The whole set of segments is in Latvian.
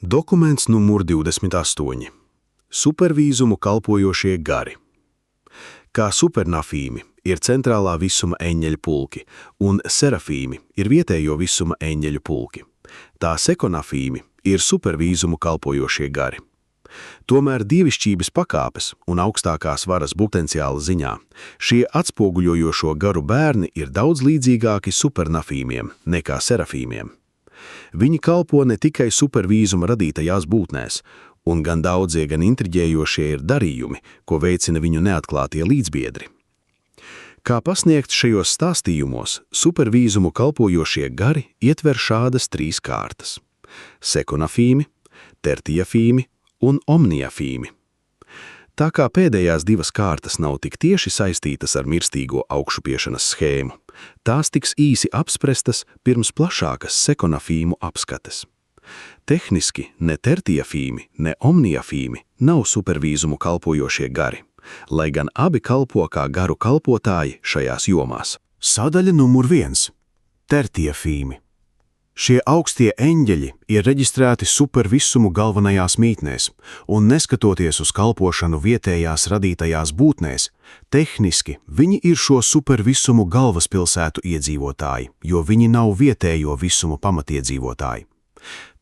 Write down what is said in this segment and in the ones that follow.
Dokuments numur 28. Supervīzumu kalpojošie gari. Kā supernafīmi ir centrālā visuma eņģeļu pulki, un serafīmi ir vietējo visuma eņģeļu pulki. Tā sekonafīmi ir supervīzumu kalpojošie gari. Tomēr dievišķības pakāpes un augstākās varas potenciāla ziņā šie atspoguļojošo garu bērni ir daudz līdzīgāki supernafīmiem nekā serafīmiem. Viņi kalpo ne tikai supervīzuma radītajās būtnēs, un gan daudzie, gan intriģējošie ir darījumi, ko veicina viņu neatklātie līdzbiedri. Kā pasniegt šajos stāstījumos, supervīzumu kalpojošie gari ietver šādas 3 kārtas – sekonafīmi, tertiafīmi un omniafīmi. Tā kā pēdējās 2 kārtas nav tik tieši saistītas ar mirstīgo augšupiešanas schēmu, tās tiks īsi apsprestas pirms plašākas sekonafīmu apskates. Tehniski ne tertiafīmi, ne omniafīmi nav supervīzumu kalpojošie gari, lai gan abi kalpo kā garu kalpotāji šajās jomās. Sadaļa numur 1. Tertiafīmi. Šie augstie eņģeļi ir reģistrēti supervisumu galvenajās mītnēs, un neskatoties uz kalpošanu vietējās radītajās būtnēs, tehniski viņi ir šo supervisumu galvaspilsētu iedzīvotāji, jo viņi nav vietējo visumu pamatiedzīvotāji.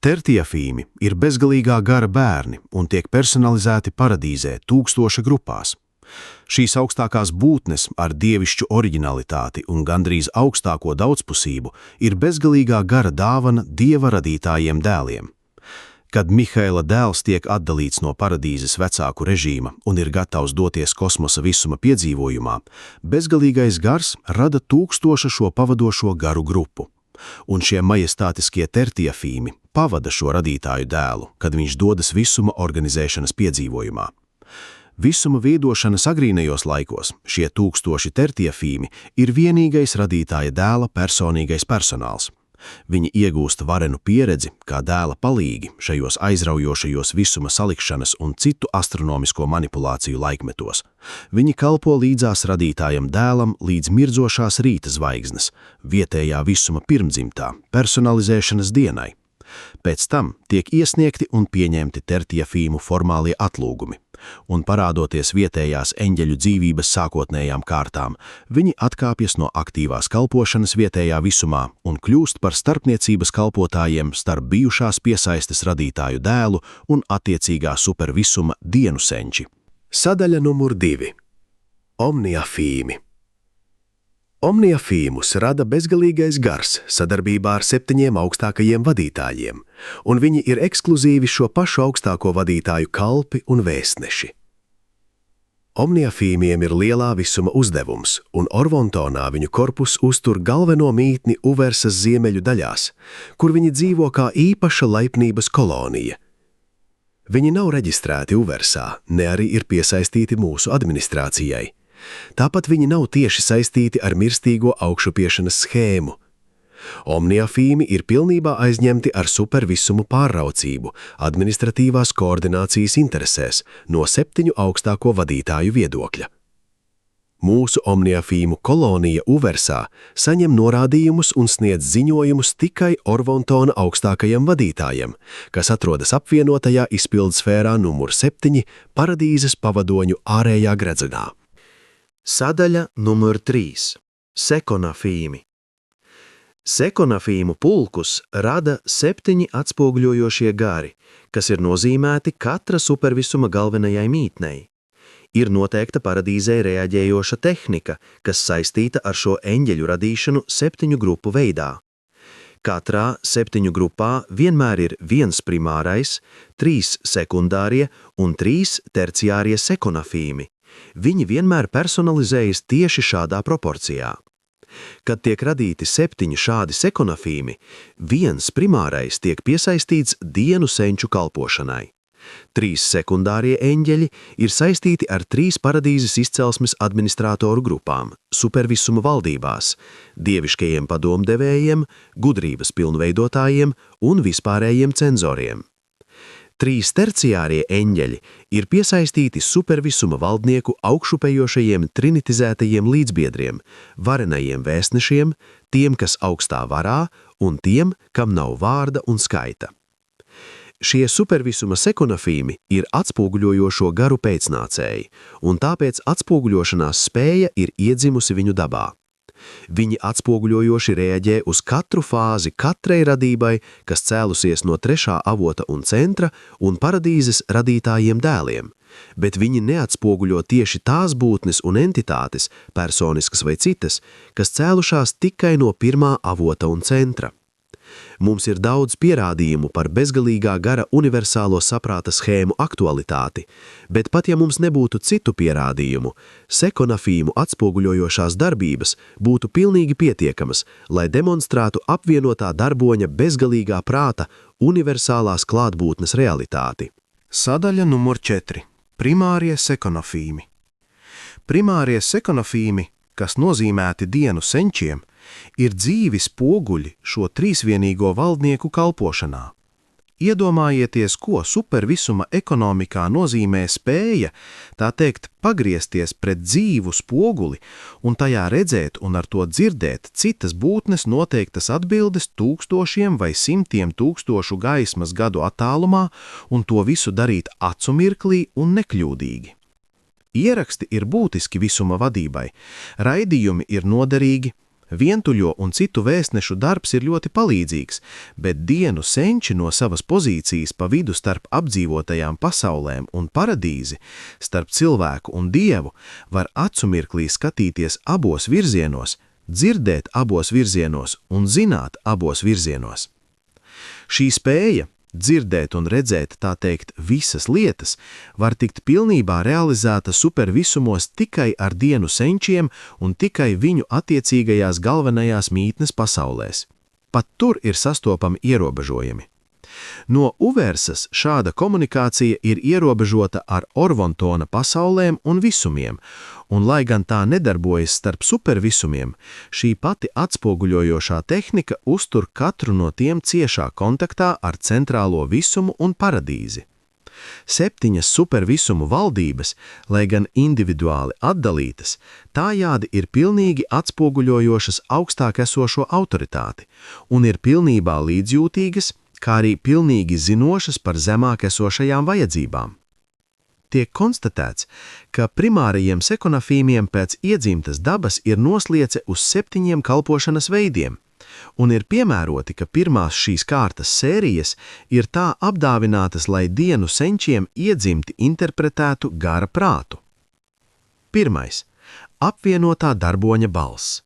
Tertiafīmi ir bezgalīgā gara bērni un tiek personalizēti paradīzē 1000 grupās. Šīs augstākās būtnes ar dievišķu oriģinalitāti un gandrīz augstāko daudzpusību ir bezgalīgā gara dāvana dieva radītājiem dēliem. Kad Mihaela dēls tiek atdalīts no paradīzes vecāku režīma un ir gatavs doties kosmosa visuma piedzīvojumā, bezgalīgais gars rada 1000 šo pavadošo garu grupu. Un šie majestātiskie tertiafīmi pavada šo radītāju dēlu, kad viņš dodas visuma organizēšanas piedzīvojumā. Visuma veidošanas agrīnajos laikos šie 1000 tertiafīmi ir vienīgais radītāja dēla personīgais personāls. Viņi iegūst varenu pieredzi kā dēla palīgi šajos aizraujošajos visuma salikšanas un citu astronomisko manipulāciju laikmetos. Viņi kalpo līdzās radītājam dēlam līdz mirdzošās rīta zvaigznes, vietējā visuma pirmdzimtā, personalizēšanas dienai. Pēc tam tiek iesniegti un pieņemti tertiafīmu formālie atlūgumi, un parādoties vietējās eņģeļu dzīvības sākotnējām kārtām, viņi atkāpjas no aktīvās kalpošanas vietējā visumā un kļūst par starpniecības kalpotājiem starp bijušās piesaistes radītāju dēlu un attiecīgā supervisuma dienu senči. Sadaļa numur 2. Omniafīmi. Omniafīmus rada bezgalīgais gars sadarbībā ar 7 augstākajiem vadītājiem, un viņi ir ekskluzīvi šo pašu augstāko vadītāju kalpi un vēstneši. Omniafīmiem ir lielā visuma uzdevums, un Orvontonā viņu korpus uztur galveno mītni Uversas ziemeļu daļās, kur viņi dzīvo kā īpaša laipnības kolonija. Viņi nav reģistrēti Uversā, ne arī ir piesaistīti mūsu administrācijai. Tāpat viņi nav tieši saistīti ar mirstīgo augšupiešanas schēmu. Omniafīmi ir pilnībā aizņemti ar supervisumu pārraucību, administratīvās koordinācijas interesēs no 7 augstāko vadītāju viedokļa. Mūsu omniafīmu kolonija Uversā saņem norādījumus un sniedz ziņojumus tikai Orvontona augstākajam vadītājam, kas atrodas apvienotajā izpildsfērā numur 7 paradīzes pavadoņu ārējā gredzenā. Sadaļa numur 3. Sekonafīmi. Sekonafīmu pulkus rada 7 atspoguļojošie gari, kas ir nozīmēti katra supervisuma galvenajai mītnei. Ir noteikta paradīzē reaģējoša tehnika, kas saistīta ar šo eņģeļu radīšanu 7 grupu veidā. Katrā 7 grupā vienmēr ir 1 primārais, 3 sekundārie un 3 terciārie sekonafīmi. Viņi vienmēr personalizējas tieši šādā proporcijā. Kad tiek radīti 7 šādi sekonafīmi, 1 primārais tiek piesaistīts dienu senču kalpošanai. 3 sekundārie eņģeļi ir saistīti ar 3 paradīzes izcelsmes administratoru grupām, supervisuma valdībās, dieviškajiem padomdevējiem, gudrības pilnveidotājiem un vispārējiem cenzoriem. 3 terciārie eņģeļi ir piesaistīti supervisuma valdnieku augšupejošajiem trinitizētajiem līdzbiedriem, varenajiem vēstnešiem, tiem, kas augstā varā, un tiem, kam nav vārda un skaita. Šie supervisuma sekonafīmi ir atspoguļojošo garu pēcnācēji, un tāpēc atspoguļošanās spēja ir iedzimusi viņu dabā. Viņi atspoguļojoši reaģē uz katru fāzi katrai radībai, kas cēlusies no trešā avota un centra un paradīzes radītājiem dēliem, bet viņi neatspoguļo tieši tās būtnes un entitātes, personiskas vai citas, kas cēlušās tikai no pirmā avota un centra. Mums ir daudz pierādījumu par bezgalīgā gara universālo saprāta schēmu aktualitāti, bet pat ja mums nebūtu citu pierādījumu, sekonafīmu atspoguļojošās darbības būtu pilnīgi pietiekamas, lai demonstrētu apvienotā darboņa bezgalīgā prāta universālās klātbūtnes realitāti. Sadaļa numur 4. Primārie sekonafīmi. Primārie sekonafīmi, kas nozīmēti dienu senčiem, ir dzīvi spoguļi šo trīsvienīgo valdnieku kalpošanā. Iedomājieties, ko supervisuma ekonomikā nozīmē spēja, tā teikt, pagriezties pret dzīvu spoguli un tajā redzēt un ar to dzirdēt citas būtnes noteiktas atbildes tūkstošiem vai simtiem tūkstošu gaismas gadu attālumā un to visu darīt acu mirklī un nekļūdīgi. Ieraksti ir būtiski visuma vadībai, raidījumi ir noderīgi, vientuļo un citu vēstnešu darbs ir ļoti palīdzīgs, bet dienu senči no savas pozīcijas pa vidu starp apdzīvotajām pasaulēm un paradīzi, starp cilvēku un dievu, var acumirklī skatīties abos virzienos, dzirdēt abos virzienos un zināt abos virzienos. Šī spēja dzirdēt un redzēt, tā teikt, visas lietas, var tikt pilnībā realizēta supervisumos tikai ar dienu senčiem un tikai viņu attiecīgajās galvenajās mītnes pasaulēs. Pat tur ir sastopami ierobežojumi. No Uversas šāda komunikācija ir ierobežota ar Orvontona pasaulēm un visumiem, un lai gan tā nedarbojas starp supervisumiem, šī pati atspoguļojošā tehnika uztur katru no tiem ciešā kontaktā ar centrālo visumu un paradīzi. 7 supervisumu valdības, lai gan individuāli atdalītas, tājādi ir pilnīgi atspoguļojošas augstāk esošo autoritāti un ir pilnībā līdzjūtīgas, kā arī pilnīgi zinošas par zemāk esošajām vajadzībām. Tiek konstatēts, ka primārajiem sekonafīmiem pēc iedzimtas dabas ir nosliece uz 7 kalpošanas veidiem, un ir piemēroti, ka pirmās šīs kārtas sērijas ir tā apdāvinātas, lai dienu senčiem iedzimti interpretētu gara prātu. 1. Apvienotā darboņa balss.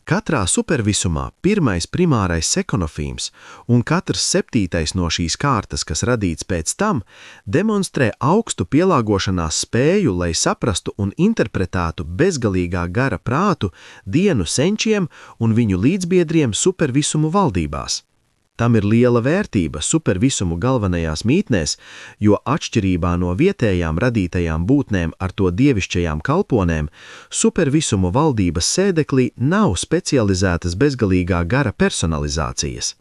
Katrā supervisumā pirmais primārais sekonafīms un katrs 7. no šīs kārtas, kas radīts pēc tam, demonstrē augstu pielāgošanās spēju, lai saprastu un interpretētu bezgalīgā gara prātu dienu senčiem un viņu līdzbiedriem supervisumu valdībās. Tam ir liela vērtība supervisumu galvenajās mītnēs, jo atšķirībā no vietējām radītajām būtnēm ar to dievišķajām kalponēm, supervisumu valdības sēdeklī nav specializētas bezgalīgā gara personalizācijas.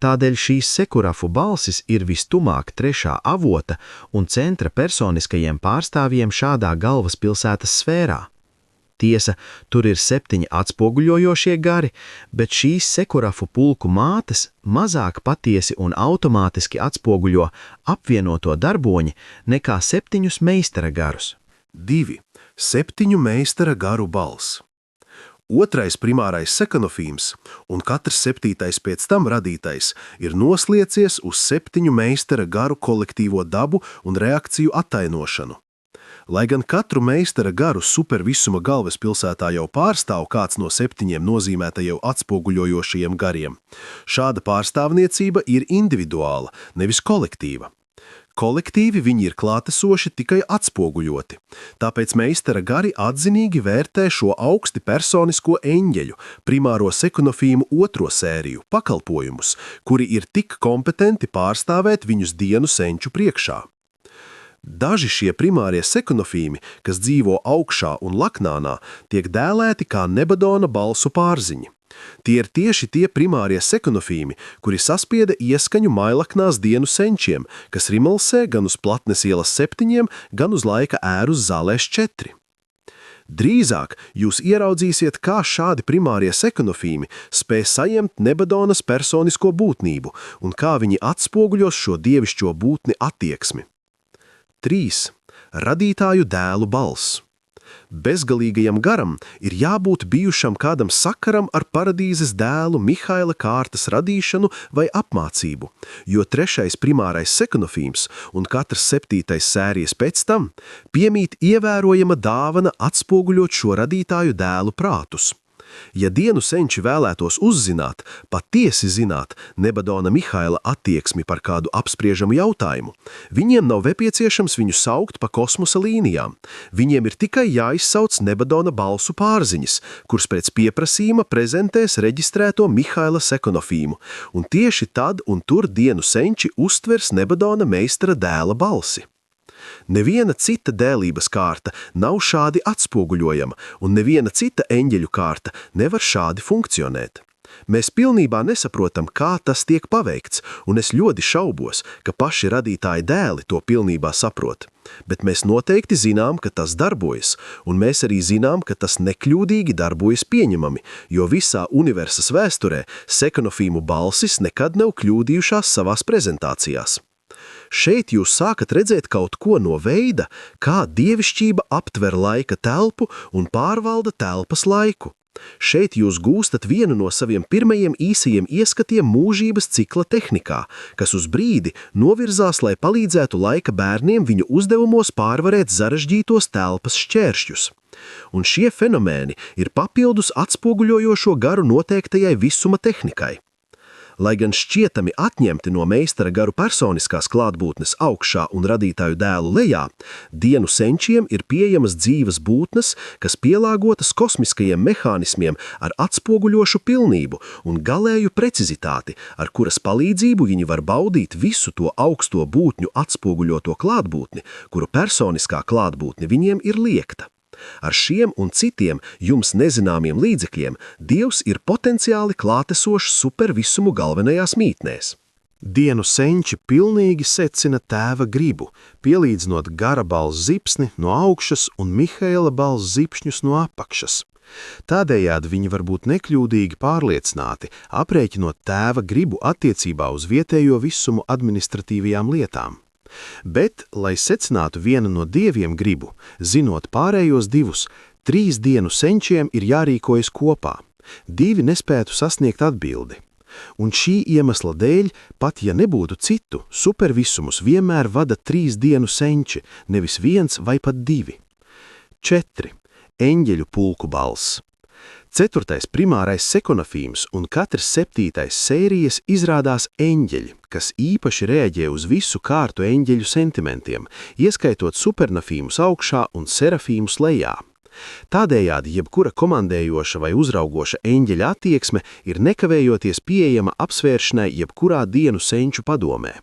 Tādēļ šīs sekurafu balsis ir vistumāk trešā avota un centra personiskajiem pārstāvjiem šādā galvaspilsētas sfērā. Tiesa, tur ir 7 atspoguļojošie gari, bet šīs sekurafu pulku mātes mazāk patiesi un automātiski atspoguļo apvienoto darboņi nekā 7 meistara garus. 2. 7 meistara garu balss. Otrais primārais sekonafīms un katrs 7. pēc tam radītais ir nosliecies uz 7 meistara garu kolektīvo dabu un reakciju attainošanu. Lai gan katru meistara garu supervisuma galvaspilsētā jau pārstāv kāds no 7 nozīmētajiem atspoguļojošajiem gariem, šāda pārstāvniecība ir individuāla, nevis kolektīva. Kolektīvi viņi ir klātesoši tikai atspoguļoti, tāpēc meistara gari atzinīgi vērtē šo augsti personisko eņģeļu, primāro sekonafīmu 2. sēriju, pakalpojumus, kuri ir tik kompetenti pārstāvēt viņus dienu senču priekšā. Daži šie primārie sekonafīmi, kas dzīvo augšā un laknānā, tiek dēlēti kā Nebadona balsu pārziņi. Tie ir tieši tie primārie sekonafīmi, kuri saspieda ieskaņu mailaknās dienu senčiem, kas rimalsē gan uz Platnes ielas 7, gan uz laika ērus zālēs 4. Drīzāk jūs ieraudzīsiet, kā šādi primārie sekonofīmi spēj saņemt Nebadonas personisko būtnību un kā viņi atspoguļos šo dievišķo būtni attieksmi. 3. Radītāju dēlu balss. Bezgalīgajam garam ir jābūt bijušam kādam sakaram ar paradīzes dēlu Mihaila kārtas radīšanu vai apmācību, jo 3. primārais sekonofīms un katrs 7. sērijas pēc tam piemīt ievērojama dāvana atspoguļot šo radītāju dēlu prātus. Ja dienu senči vēlētos uzzināt, patiesi zināt Nebadona Mihaila attieksmi par kādu apspriežamu jautājumu, viņiem nav nepieciešams viņu saukt pa kosmosa līnijām. Viņiem ir tikai jāizsauc Nebadona balsu pārziņas, kuras pēc pieprasījuma prezentēs reģistrēto Mihaila sekonofīmu, un tieši tad un tur dienu senči uztvers Nebadona meistara dēla balsi. Neviena cita dēlības kārta nav šādi atspoguļojama, un neviena cita eņģeļu kārta nevar šādi funkcionēt. Mēs pilnībā nesaprotam, kā tas tiek paveikts, un es ļoti šaubos, ka paši radītāji dēli to pilnībā saprot. Bet mēs noteikti zinām, ka tas darbojas, un mēs arī zinām, ka tas nekļūdīgi darbojas pieņemami, jo visā universas vēsturē sekonofīmu balsis nekad nav kļūdījušās savās prezentācijās. Šeit jūs sākat redzēt kaut ko no veida, kā dievišķība aptver laika telpu un pārvalda telpas laiku. Šeit jūs gūstat vienu no saviem pirmajiem īsajiem ieskatiem mūžības cikla tehnikā, kas uz brīdi novirzās, lai palīdzētu laika bērniem viņu uzdevumos pārvarēt sarežģītos telpas šķēršļus. Un šie fenomēni ir papildus atspoguļojošo garu noteiktajai visuma tehnikai. Lai gan šķietami atņemti no meistara garu personiskās klātbūtnes augšā un radītāju dēlu lejā, dienu senčiem ir pieejamas dzīves būtnes, kas pielāgotas kosmiskajiem mehānismiem ar atspoguļošu pilnību un galēju precizitāti, ar kuras palīdzību viņi var baudīt visu to augsto būtņu atspoguļoto klātbūtni, kuru personiskā klātbūtne viņiem ir liekta. Ar šiem un citiem jums nezināmiem līdzekļiem Dievs ir potenciāli klātesošs supervisumu galvenajās mītnēs. Dienu senči pilnīgi secina tēva gribu, pielīdzinot gara balss zipsni no augšas un Mihaila balss zipšņus no apakšas. Tādējādi viņi var būt nekļūdīgi pārliecināti, aprēķinot tēva gribu attiecībā uz vietējo visumu administratīvajām lietām. Bet, lai secinātu vienu no dieviem gribu, zinot pārējos divus, 3 dienu senčiem ir jārīkojas kopā. 2 nespētu sasniegt atbildi. Un šī iemesla dēļ, pat ja nebūtu citu, supervisumus vienmēr vada 3 dienu senči, nevis 1 vai pat 2. 4. Eņģeļu pulku balss. 4. primārais sekonofīms un katrs 7. sērijas izrādās eņģeļi, kas īpaši reaģē uz visu kārtu eņģeļu sentimentiem, ieskaitot supernofīmus augšā un serafīmus lejā. Tādējādi jebkura komandējoša vai uzraugoša eņģeļa attieksme ir nekavējoties pieejama apsvēršanai jebkurā dienu senču padomē.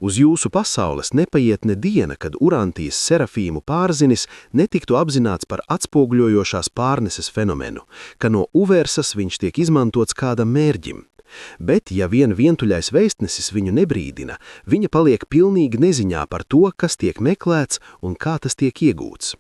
Uz jūsu pasaules nepaiet ne diena, kad Urantijas serafīmu pārzinis netiktu apzināts par atspoguļojošās pārneses fenomenu, ka no uversas viņš tiek izmantots kādam mērģim. Bet, ja vien vientuļais vēstnesis viņu nebrīdina, viņa paliek pilnīgi neziņā par to, kas tiek meklēts un kā tas tiek iegūts.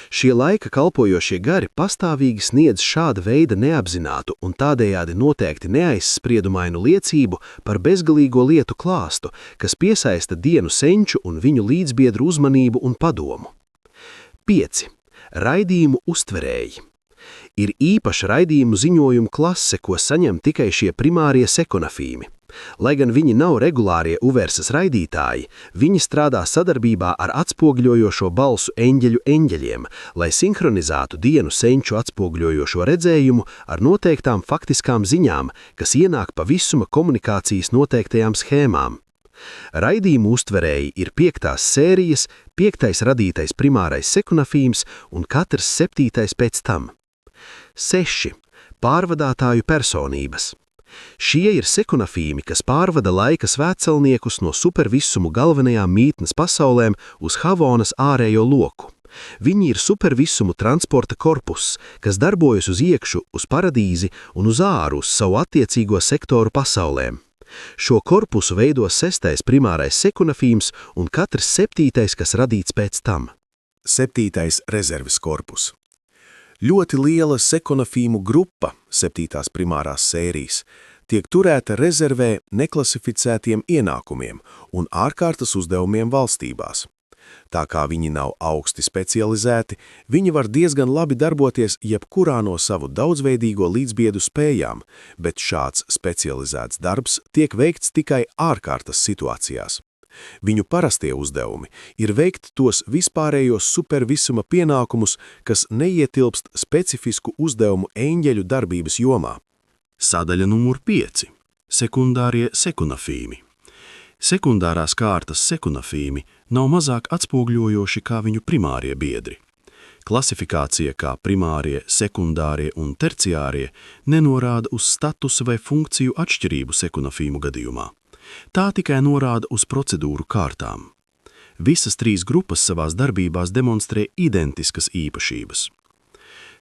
Šie laika kalpojošie gari pastāvīgi sniedz šāda veida neapzinātu un tādējādi noteikti neaizspriedumainu liecību par bezgalīgo lietu klāstu, kas piesaista dienu senču un viņu līdzbiedru uzmanību un padomu. 5. Raidījumu uztverēji. Ir īpaša raidījumu ziņojumu klase, ko saņem tikai šie primārie sekonofīmi. Lai gan viņi nav regulārie uversas raidītāji, viņi strādā sadarbībā ar atspoguļojošo balsu eņģeļiem, lai sinhronizētu dienu senču atspoguļojošo redzējumu ar noteiktām faktiskām ziņām, kas ienāk pa visuma komunikācijas noteiktajām schēmām. Raidījumu uztverēji ir 5. sērijas, 5. radītais primārais sekonofīms un katrs 7. pēc tam. 6. Pārvadātāju personības. Šie ir sekonofīmi, kas pārvada laika svētcelniekus no supervisumu galvenajām mītnes pasaulēm uz Havonas ārējo loku. Viņi ir supervisumu transporta korpus, kas darbojas uz iekšu, uz paradīzi un uz āru uz savu attiecīgo sektoru pasaulēm. Šo korpusu veido 6. primārais sekonofīms un katrs 7., kas radīts pēc tam. 7. rezerves korpus. Ļoti liela sekonafīmu grupa, 7. primārās sērijas, tiek turēta rezervē neklasificētiem ienākumiem un ārkārtas uzdevumiem valstībās. Tā kā viņi nav augsti specializēti, viņi var diezgan labi darboties jebkurā no savu daudzveidīgo līdzbiedu spējām, bet šāds specializēts darbs tiek veikts tikai ārkārtas situācijās. Viņu parastie uzdevumi ir veikt tos vispārējos supervisuma pienākumus, kas neietilpst specifisku uzdevumu eņģeļu darbības jomā. Sadaļa numur 5. Sekundārie sekunafīmi. Sekundārās kārtas sekunafīmi nav mazāk atspogļojoši kā viņu primārie biedri. Klasifikācija kā primārie, sekundārie un terciārie nenorāda uz statusa vai funkciju atšķirību sekunafīmu gadījumā. Tā tikai norāda uz procedūru kārtām. Visas 3 grupas savās darbībās demonstrē identiskas īpašības.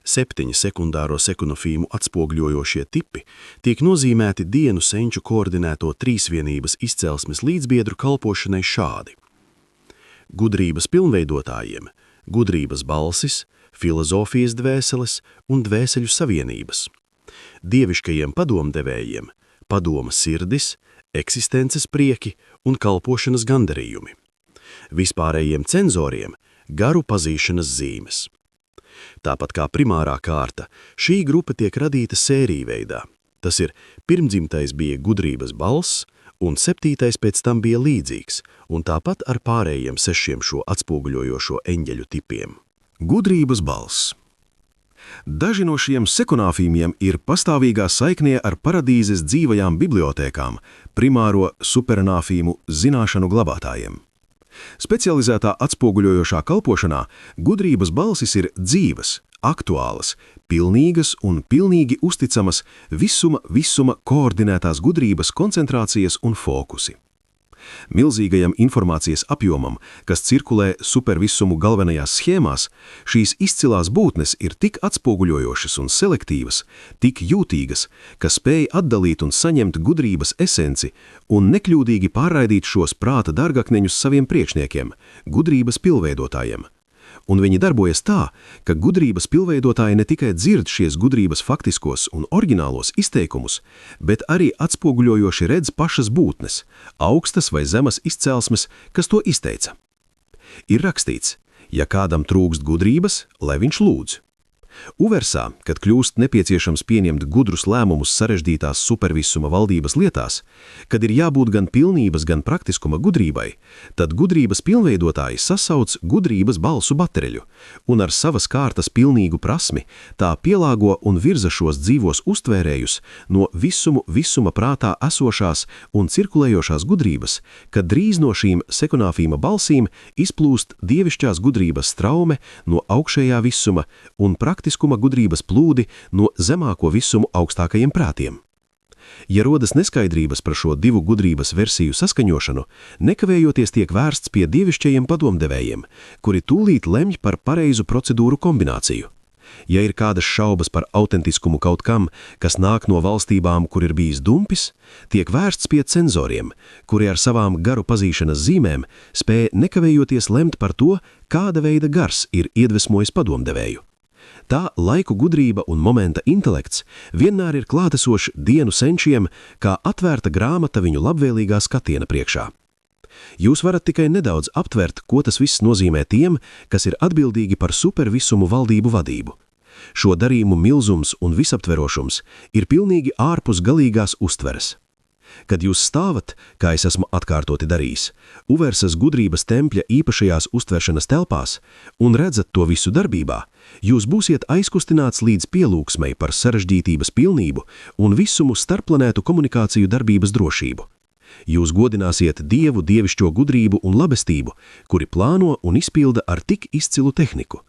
7 sekundāro sekunafīmu atspogļojošie tipi tiek nozīmēti dienu senču koordinēto trīsvienības izcelsmes līdzbiedru kalpošanai šādi. Gudrības pilnveidotājiem – gudrības balsis, filozofijas dvēseles un dvēseļu savienības. Dieviškajiem padomdevējiem – padoma sirdis, eksistences prieki un kalpošanas gandarījumi. Vispārējiem cenzoriem – garu pazīšanas zīmes. Tāpat kā primārā kārta, šī grupa tiek radīta sērijveidā. Tas ir, pirmdzimtais bija gudrības balss, un 7. pēc tam bija līdzīgs, un tāpat ar pārējiem 6 šo atspoguļojošo eņģeļu tipiem. Gudrības balss. Daži no šiem sekunāfīmiem ir pastāvīgā saiknie ar paradīzes dzīvajām bibliotēkām, primāro supernāfīmu zināšanu glabātājiem. Specializētā atspoguļojošā kalpošanā gudrības balsis ir dzīvas, aktuālas, pilnīgas un pilnīgi uzticamas visuma koordinētās gudrības koncentrācijas un fokusi. Milzīgajam informācijas apjomam, kas cirkulē supervisumu galvenajās schēmās, šīs izcilās būtnes ir tik atspoguļojošas un selektīvas, tik jūtīgas, ka spēj atdalīt un saņemt gudrības esenci un nekļūdīgi pārraidīt šos prāta dargakneņus saviem priekšniekiem, gudrības pilnveidotājiem. Un viņi darbojas tā, ka gudrības pilnveidotāji ne tikai dzird šies gudrības faktiskos un oriģinālos izteikumus, bet arī atspoguļojoši redz pašas būtnes, augstas vai zemas izcelsmes, kas to izteica. Ir rakstīts, ja kādam trūkst gudrības, lai viņš lūdz. Uversā, kad kļūst nepieciešams pieņemt gudrus lēmumus sarežģītās supervisuma valdības lietās, kad ir jābūt gan pilnības, gan praktiskuma gudrībai, tad gudrības pilnveidotāji sasauc gudrības balsu batereļu un ar savas kārtas pilnīgu prasmi tā pielāgo un virza šos dzīvos uztvērējus no visuma prātā esošās un cirkulējošās gudrības, kad drīz no šīm sekunāfīma balsīm izplūst dievišķās gudrības straume no augšējā visuma un praktiskuma gudrības plūdi no zemāko visumu augstākajiem prātiem. Ja rodas neskaidrības par šo 2 gudrības versiju saskaņošanu, nekavējoties tiek vērsts pie dievišķajiem padomdevējiem, kuri tūlīt lemj par pareizu procedūru kombināciju. Ja ir kādas šaubas par autentiskumu kaut kam, kas nāk no valstībām, kur ir bijis dumpis, tiek vērsts pie cenzoriem, kuri ar savām garu pazīšanas zīmēm spēj nekavējoties lemt par to, kāda veida gars ir iedvesmojis padomdevēju. Tā laiku gudrība un momenta intelekts vienmēr ir klātesoši dienu senčiem, kā atvērta grāmata viņu labvēlīgā skatiena priekšā. Jūs varat tikai nedaudz aptvert, ko tas viss nozīmē tiem, kas ir atbildīgi par supervisumu valdību vadību. Šo darījumu milzums un visaptverošums ir pilnīgi ārpus galīgās uztveres. Kad jūs stāvat, kā es esmu atkārtoti darījis, Uversas gudrības tempļa īpašajās uztveršanas telpās un redzat to visu darbībā, jūs būsiet aizkustināts līdz pielūgsmei par sarežģītības pilnību un visumu starpplanētu komunikāciju darbības drošību. Jūs godināsiet Dievu dievišķo gudrību un labestību, kuri plāno un izpilda ar tik izcilu tehniku.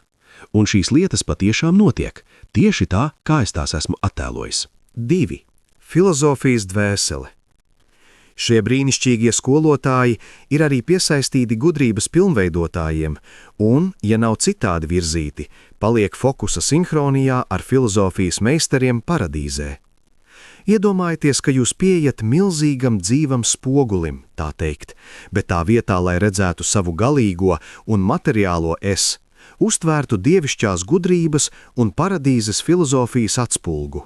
Un šīs lietas patiešām notiek, tieši tā, kā es tās esmu attēlojis. 2. Filozofijas dvēsele. Šie brīnišķīgie skolotāji ir arī piesaistīti gudrības pilnveidotājiem un, ja nav citādi virzīti, paliek fokusa sinhronijā ar filozofijas meistariem paradīzē. Iedomājieties, ka jūs pieejat milzīgam dzīvam spogulim, tā teikt, bet tā vietā, lai redzētu savu galīgo un materiālo es, uztvērtu dievišķās gudrības un paradīzes filozofijas atspulgu.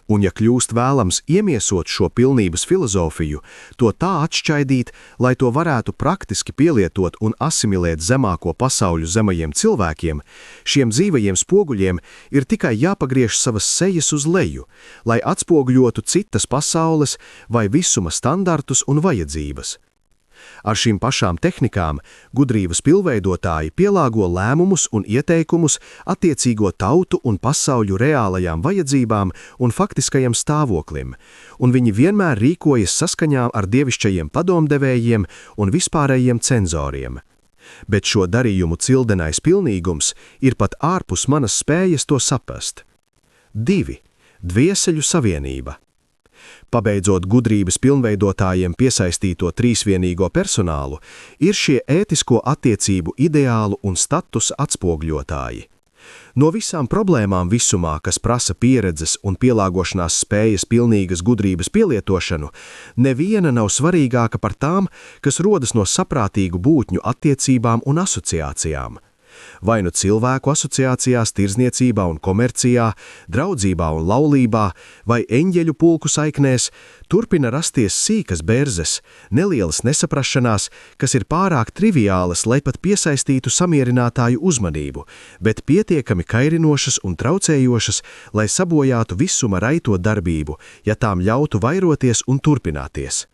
Un ja kļūst vēlams iemiesot šo pilnības filozofiju, to tā atšķaidīt, lai to varētu praktiski pielietot un asimilēt zemāko pasauļu zemajiem cilvēkiem, šiem dzīvajiem spoguļiem ir tikai jāpagriež savas sejas uz leju, lai atspoguļotu citas pasaules vai visuma standartus un vajadzības. Ar šīm pašām tehnikām gudrības pilnveidotāji pielāgo lēmumus un ieteikumus attiecīgo tautu un pasauļu reālajām vajadzībām un faktiskajam stāvoklim, un viņi vienmēr rīkojas saskaņā ar dievišķajiem padomdevējiem un vispārējiem cenzoriem. Bet šo darījumu cildenais pilnīgums ir pat ārpus manas spējas to saprast. 2. Dvieseļu savienība. Pabeidzot gudrības pilnveidotājiem piesaistīto trīsvienīgo personālu, ir šie ētisko attiecību ideālu un statusa atspogļotāji. No visām problēmām visumā, kas prasa pieredzes un pielāgošanās spējas pilnīgas gudrības pielietošanu, neviena nav svarīgāka par tām, kas rodas no saprātīgu būtņu attiecībām un asociācijām. Vai nu cilvēku asociācijās, tirdzniecībā un komercijā, draudzībā un laulībā, vai eņģeļu pulku saiknēs, turpina rasties sīkas berzes, nelielas nesaprašanās, kas ir pārāk triviālas, lai pat piesaistītu samierinātāju uzmanību, bet pietiekami kairinošas un traucējošas, lai sabojātu visuma raito darbību, ja tām ļautu vairoties un turpināties.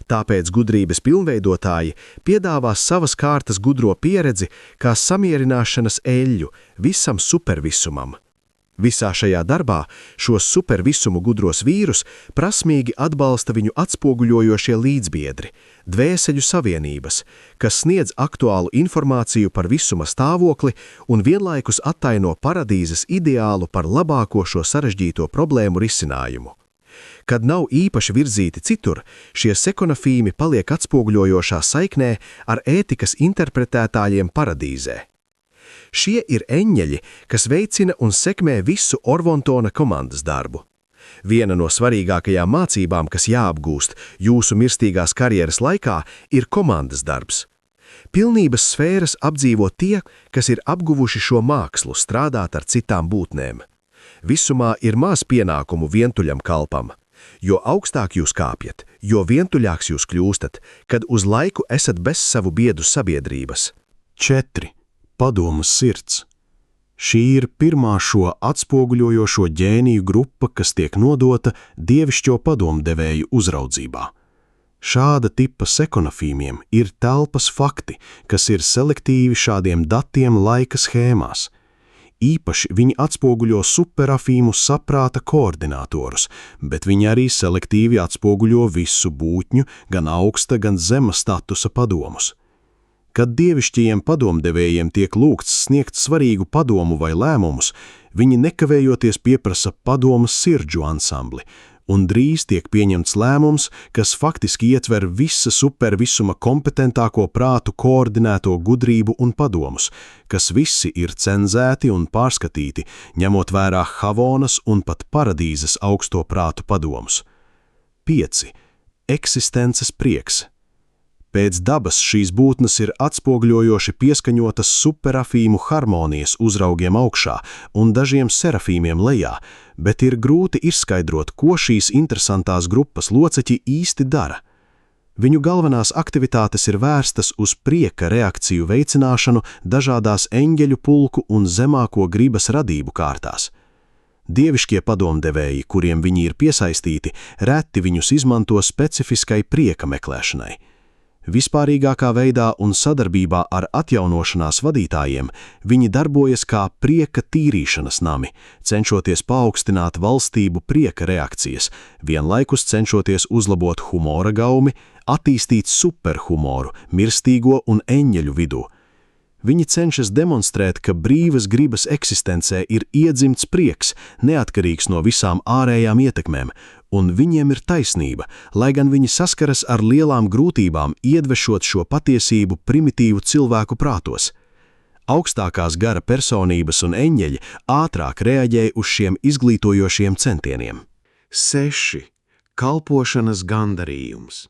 Tāpēc gudrības pilnveidotāji piedāvā savas kārtas gudro pieredzi kā samierināšanas eļļu visam supervisumam. Visā šajā darbā šos supervisumu gudros vīrus prasmīgi atbalsta viņu atspoguļojošie līdzbiedri, dvēseļu savienības, kas sniedz aktuālu informāciju par visuma stāvokli un vienlaikus attaino paradīzes ideālu par labāko šo sarežģīto problēmu risinājumu. Kad nav īpaši virzīti citur, šie sekonafīmi paliek atspoguļojošā saiknē ar ētikas interpretētājiem paradīzē. Šie ir eņģeļi, kas veicina un sekmē visu Orvontona komandas darbu. Viena no svarīgākajām mācībām, kas jāapgūst jūsu mirstīgās karjeras laikā, ir komandas darbs. Pilnības sfēras apdzīvo tie, kas ir apguvuši šo mākslu strādāt ar citām būtnēm. Visumā ir maz pienākumu vientuļam kalpam. Jo augstāk jūs kāpjat, jo vientuļāks jūs kļūstat, kad uz laiku esat bez savu biedu sabiedrības. 4. Padomas sirds. Šī ir pirmā šo atspoguļojošo ģēniju grupa, kas tiek nodota dievišķo padomdevēju uzraudzībā. Šāda tipa sekonafīmiem ir telpas fakti, kas ir selektīvi šādiem datiem laika schēmās. Īpaši viņi atspoguļo superafīmu saprāta koordinātorus, bet viņi arī selektīvi atspoguļo visu būtņu, gan augsta, gan zema statusa padomus. Kad dievišķajiem padomdevējiem tiek lūgts sniegt svarīgu padomu vai lēmumus, viņi nekavējoties pieprasa padomas sirdžu ansambli, un drīz tiek pieņemts lēmums, kas faktiski ietver visa supervisuma kompetentāko prātu koordinēto gudrību un padomus, kas visi ir cenzēti un pārskatīti, ņemot vērā Havonas un pat paradīzes augsto prātu padomus. 5. Eksistences prieks. Pēc dabas šīs būtnes ir atspoguļojoši pieskaņotas superafīmu harmonijas uzraugiem augšā un dažiem serafīmiem lejā, bet ir grūti izskaidrot, ko šīs interesantās grupas locekļi īsti dara. Viņu galvenās aktivitātes ir vērstas uz prieka reakciju veicināšanu dažādās eņģeļu pulku un zemāko gribas radību kārtās. Dievišķie padomdevēji, kuriem viņi ir piesaistīti, reti viņus izmanto specifiskai prieka meklēšanai. Vispārīgākā veidā un sadarbībā ar atjaunošanās vadītājiem viņi darbojas kā prieka tīrīšanas nami, cenšoties paaugstināt valstību prieka reakcijas, vienlaikus cenšoties uzlabot humora gaumi, attīstīt superhumoru, mirstīgo un eņģeļu vidū. Viņi cenšas demonstrēt, ka brīvas gribas eksistencē ir iedzimts prieks, neatkarīgs no visām ārējām ietekmēm, un viņiem ir taisnība, lai gan viņi saskaras ar lielām grūtībām iedvešot šo patiesību primitīvu cilvēku prātos. Augstākās gara personības un eņģeļi ātrāk reaģēja uz šiem izglītojošiem centieniem. 6. Kalpošanas gandarījums.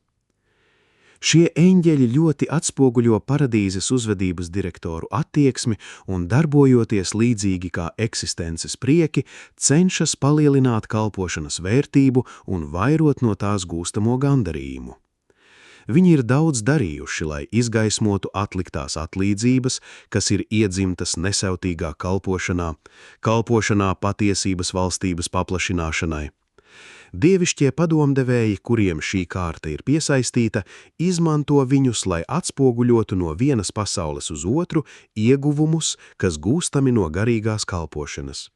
Šie eņģeļi ļoti atspoguļo paradīzes uzvedības direktoru attieksmi un, darbojoties līdzīgi kā eksistences prieki, cenšas palielināt kalpošanas vērtību un vairot no tās gūstamo gandarījumu. Viņi ir daudz darījuši, lai izgaismotu atliktās atlīdzības, kas ir iedzimtas nesautīgā kalpošanā patiesības valstības paplašināšanai. Dievišķie padomdevēji, kuriem šī kārta ir piesaistīta, izmanto viņus, lai atspoguļotu no vienas pasaules uz otru ieguvumus, kas gūstami no garīgās kalpošanas.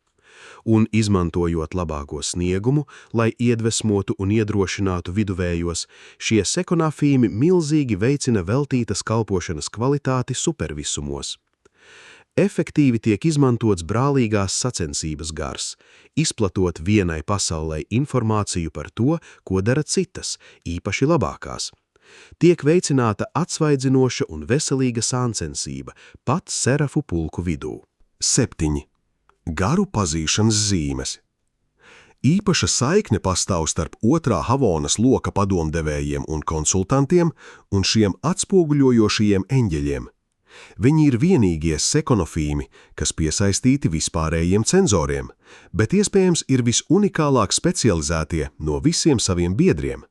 Un, izmantojot labāko sniegumu, lai iedvesmotu un iedrošinātu viduvējos, šie sekonafīmi milzīgi veicina veltītas kalpošanas kvalitāti supervisumos. Efektīvi tiek izmantots brālīgās sacensības gars, izplatot vienai pasaulē informāciju par to, ko dara citas, īpaši labākās. Tiek veicināta atsvaidzinoša un veselīga sāncensība pat serafu pulku vidū. 7. Garu pazīšanas zīmes. Īpaša saikne pastāv starp otrā Havonas loka padomdevējiem un konsultantiem un šiem atspoguļojošajiem eņģeļiem. Viņi ir vienīgie sekonofīmi, kas piesaistīti vispārējiem cenzoriem, bet iespējams ir visunikālāk specializētie no visiem saviem biedriem.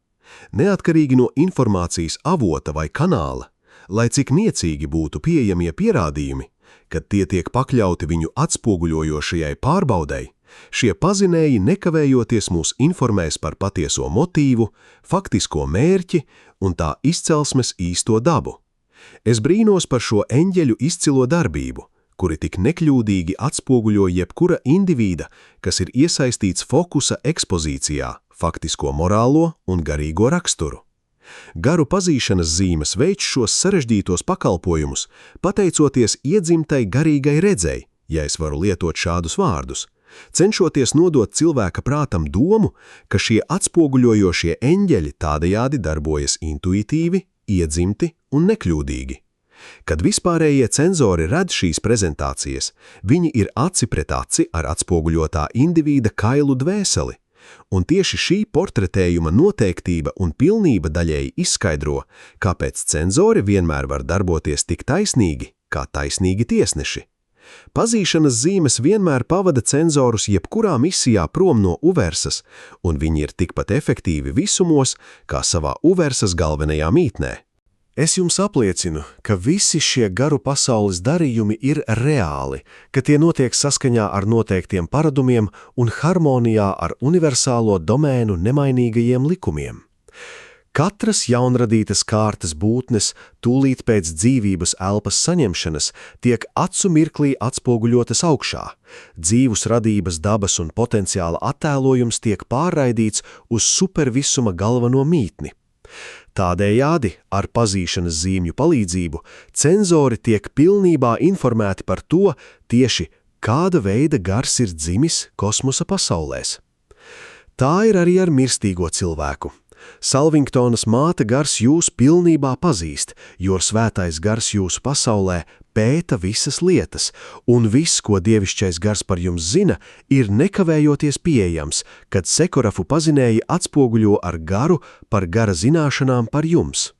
Neatkarīgi no informācijas avota vai kanāla, lai cik niecīgi būtu pieejamie pierādījumi, kad tie tiek pakļauti viņu atspoguļojošajai pārbaudei, šie pazinēji nekavējoties mūs informēs par patieso motīvu, faktisko mērķi un tā izcelsmes īsto dabu. Es brīnos par šo eņģeļu izcilo darbību, kuri tik nekļūdīgi atspoguļo jebkura indivīda, kas ir iesaistīts fokusa ekspozīcijā, faktisko morālo un garīgo raksturu. Garu pazīšanas zīmes veic šos sarežģītos pakalpojumus, pateicoties iedzimtai garīgai redzei, ja es varu lietot šādus vārdus, cenšoties nodot cilvēka prātam domu, ka šie atspoguļojošie eņģeļi tādējādi darbojas intuitīvi, iedzimti un nekļūdīgi. Kad vispārējie cenzori redz šīs prezentācijas, viņi ir aci pret aci ar atspoguļotā indivīda kailu dvēseli, un tieši šī portretējuma noteiktība un pilnība daļēji izskaidro, kāpēc cenzori vienmēr var darboties tik taisnīgi, kā taisnīgi tiesneši. Pazīšanas zīmes vienmēr pavada cenzorus jebkurā misijā prom no uversas, un viņi ir tikpat efektīvi visumos, kā savā uversas galvenajā mītnē. Es jums apliecinu, ka visi šie garu pasaules darījumi ir reāli, ka tie notiek saskaņā ar noteiktiem paradumiem un harmonijā ar universālo domēnu nemainīgajiem likumiem. Katras jaunradītas kārtas būtnes tūlīt pēc dzīvības elpas saņemšanas tiek acu mirklī atspoguļotas augšā. Dzīvus radības dabas un potenciāla attēlojums tiek pārraidīts uz supervisuma galveno mītni. Tādējādi, ar pazīšanas zīmju palīdzību, cenzori tiek pilnībā informēti par to tieši, kāda veida gars ir dzimis kosmosa pasaulēs. Tā ir arī ar mirstīgo cilvēku. Salvingtonas māte gars jūs pilnībā pazīst, jo svētais gars jūsu pasaulē pēta visas lietas, un viss, ko dievišķais gars par jums zina, ir nekavējoties pieejams, kad sekorafu pazinēji atspoguļo ar garu par gara zināšanām par jums.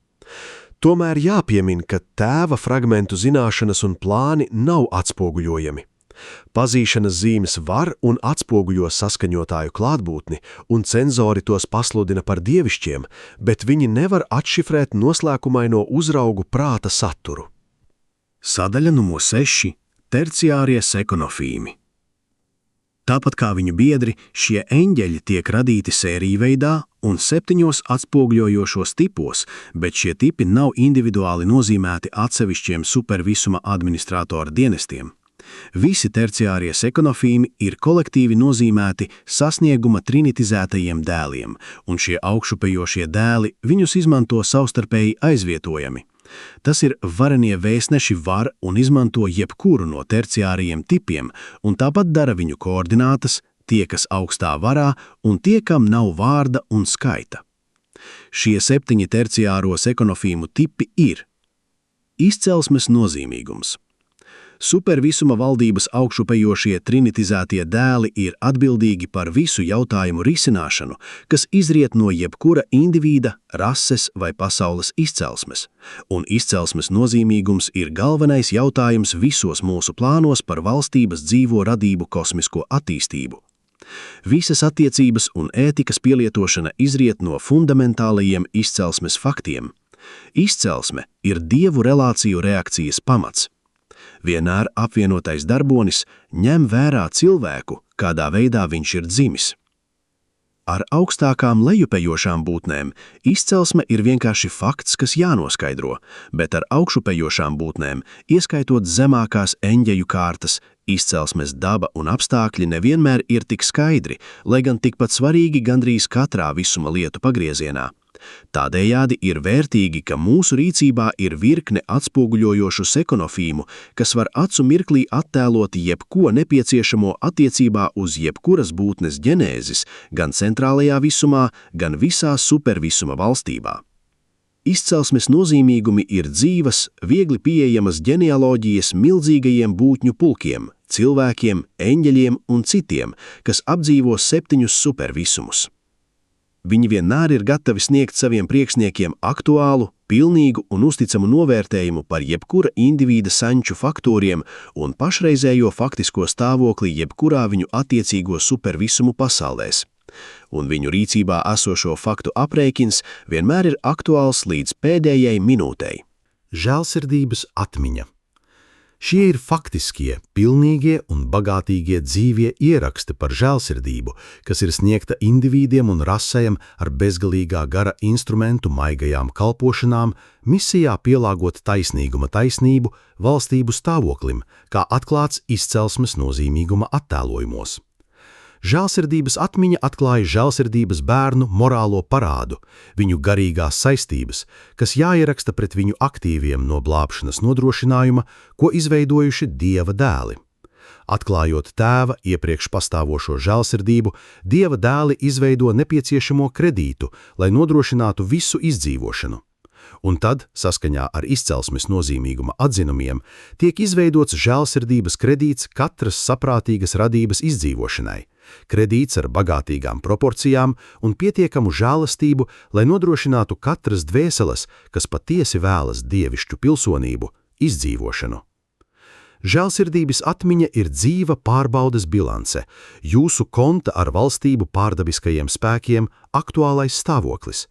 Tomēr jāpiemin, ka tēva fragmentu zināšanas un plāni nav atspoguļojami. Pazīšanas zīmes var un atspoguļo saskaņotāju klātbūtni, un cenzori tos pasludina par dievišķiem, bet viņi nevar atšifrēt noslēpumaino uzraugu prāta saturu. Sadaļa numur 6. Terciārie sekonofīmi. Tāpat kā viņu biedri, šie eņģeļi tiek radīti sērijveidā un 7 atspoguļojošos tipos, bet šie tipi nav individuāli nozīmēti atsevišķiem supervisuma administratora dienestiem. Visi terciārie sekonofīmi ir kolektīvi nozīmēti sasnieguma trinitizētajiem dēliem, un šie augšupejošie dēli viņus izmanto savstarpēji aizvietojami. Tas ir varenie vēstneši var un izmanto jebkuru no terciārajiem tipiem, un tāpat dara viņu koordinātas, tie, kas augstā varā, un tie, kam nav vārda un skaita. Šie 7 terciāro sekonofīmu tipi ir izcelsmes nozīmīgums. Supervisuma valdības augšupejošie trinitizētie dēli ir atbildīgi par visu jautājumu risināšanu, kas izriet no jebkura indivīda, rases vai pasaules izcelsmes, un izcelsmes nozīmīgums ir galvenais jautājums visos mūsu plānos par valstības dzīvo radību kosmisko attīstību. Visas attiecības un ētikas pielietošana izriet no fundamentālajiem izcelsmes faktiem. Izcelsme ir dievu relāciju reakcijas pamats. Vienmēr apvienotais darbonis ņem vērā cilvēku, kādā veidā viņš ir dzimis. Ar augstākām lejupējošām būtnēm izcelsme ir vienkārši fakts, kas jānoskaidro, bet ar augšupejošām būtnēm, ieskaitot zemākās eņģeļu kārtas, izcelsmes daba un apstākļi nevienmēr ir tik skaidri, lai gan tikpat svarīgi gandrīz katrā visuma lietu pagriezienā. Tādējādi ir vērtīgi, ka mūsu rīcībā ir virkne atspoguļojošu sekonofīmu, kas var acu mirklī attēlot jebko nepieciešamo attiecībā uz jebkuras būtnes ģenēzis, gan centrālajā visumā, gan visā supervisuma valstībā. Izcelsmes nozīmīgumi ir dzīvas, viegli pieejamas ģenealoģijas milzīgajiem būtņu pulkiem, cilvēkiem, eņģeļiem un citiem, kas apdzīvo 7 supervisumus. Viņi vienmēr ir gatavi sniegt saviem priekšniekiem aktuālu, pilnīgu un uzticamu novērtējumu par jebkura indivīda senču faktoriem un pašreizējo faktisko stāvokli jebkurā viņu attiecīgo supervisumu pasaulēs. Un viņu rīcībā esošo faktu aprēķins vienmēr ir aktuāls līdz pēdējai minūtei. Žēlsirdības atmiņa. Šie ir faktiskie, pilnīgie un bagātīgie dzīvie ieraksti par žēlsirdību, kas ir sniegta indivīdiem un rasēm ar bezgalīgā gara instrumentu maigajām kalpošanām, misijā pielāgot taisnīguma taisnību valstību stāvoklim, kā atklāts izcelsmes nozīmīguma attēlojumos. Žēlsirdības atmiņa atklāja žēlsirdības bērnu morālo parādu, viņu garīgās saistības, kas jāieraksta pret viņu aktīviem no glābšanas nodrošinājuma, ko izveidojuši Dieva dēli. Atklājot tēva iepriekš pastāvošo žēlsirdību, Dieva dēli izveido nepieciešamo kredītu, lai nodrošinātu visu izdzīvošanu. Un tad, saskaņā ar izcelsmes nozīmīguma atzinumiem, tiek izveidots žēlsirdības kredīts katras saprātīgas radības izdzīvošanai. Kredīts ar bagātīgām proporcijām un pietiekamu žēlastību, lai nodrošinātu katras dvēseles, kas patiesi vēlas dievišķu pilsonību, izdzīvošanu. Žēlsirdības atmiņa ir dzīva pārbaudes bilance, jūsu konta ar valstību pārdabiskajiem spēkiem aktuālais stāvoklis.